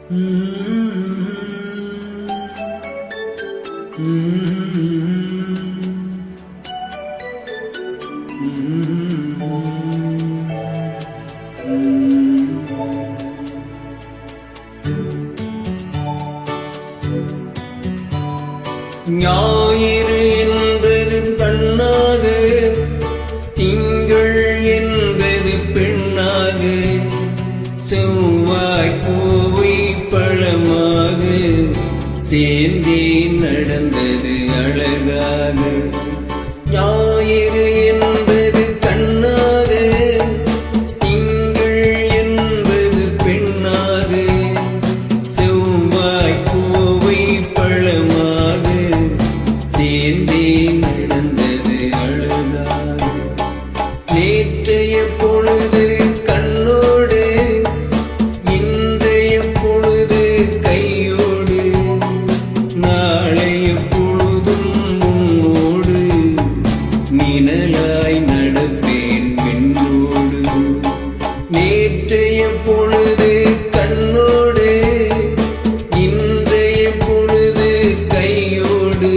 ஞாயிறு என்பது கண்ணாக, திங்கள் என்பது பெண்ணாக, செவ்வாய் பூவை பழமாக சேர்ந்தே நடந்தது அழகாக. ஞாயிறு என்பது கண்ணாக, திங்கள் என்பது பெண்ணாக, செவ்வாய் பூவை பழமாக சேர்ந்தே நடந்தது அழகாக. நேற்றைய பொழுது கண்ணோடு, இன்றைய பொழுது கையோடு, நாளைய பொழுதும் உன்னோடு நிழலாய் நடப்பேன் பெண்ணோடு. நேற்றைய பொழுது கண்ணோடு, இன்றைய பொழுது கையோடு,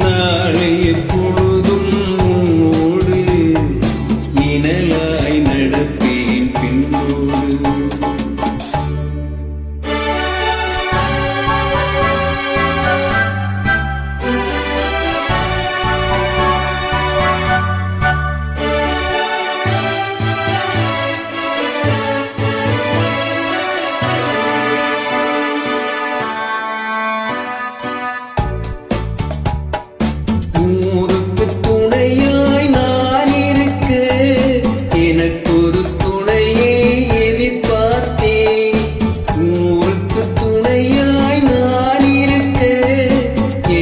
நாளைய பொழுதும் உன்னோடு நிழலாய் நடப்பேன் பின்னோடு. ஊருக்கு துணையாய் நான் இருக்க, எனக்கொரு துணையை எதிர்பார்த்தேன். ஊருக்கு துணையாய் நான் இருக்க,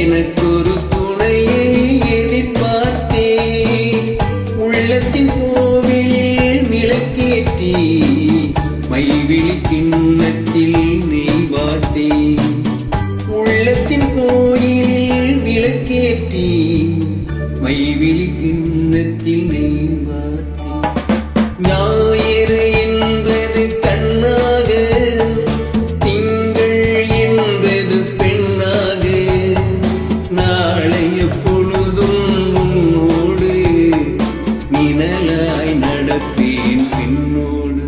எனக்கொரு துணையை எதிர்பார்த்தேன். உள்ளத்தின் கோவிலில் விளக்கேற்றி, மைவிழி கிண்ணத்தில் நெய் வார்த்தேன். உள்ளத்தின் கோயிலில் விளக்கேற்றி, மைவிழி கிண்ணத்தில் நெய் வார்த்தேன். ஞாயிறு என்பது கண்ணாக, திங்கள் என்பது பெண்ணாக, நாளைய பொழுதும் உன்னோடு நிழலாய் நடப்பேன் பின்னோடு.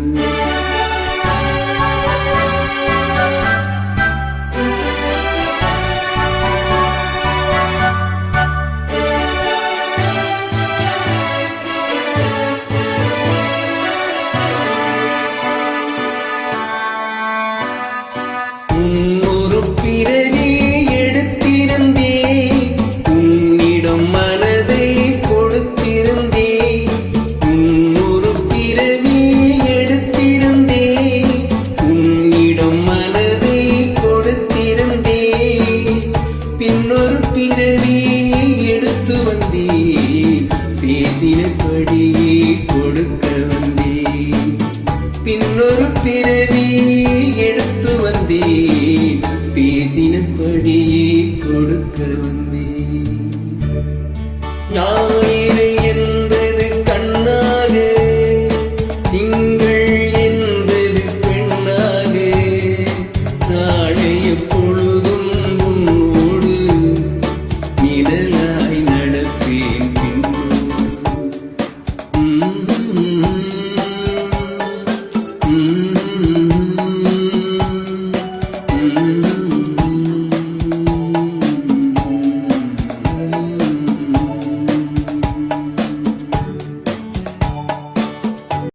உன்னொரு பிறவி எடுத்திருந்தே, உன்னிடம் மனதை கொடுத்திருந்தே. உன்னொரு பிறவி எடுத்திருந்தே, உன்னிடம் மனதை கொடுத்திருந்தே. பின்னொரு பிறவி எடுத்து வந்தே, பேசினபடியே கொடுக்க வந்தே. பின்னொரு பிறவி எடுத்து வந்தே, பேசினபடியே கொடுக்க வந்தே. ஞாயிறு என்பது கண்ணாக, திங்கள் என்பது பெண்ணாக, நாளைய பொழுதும் உன்னோடு நிழலாய் நடப்பேன் பின்னோடு. Mm-hmm.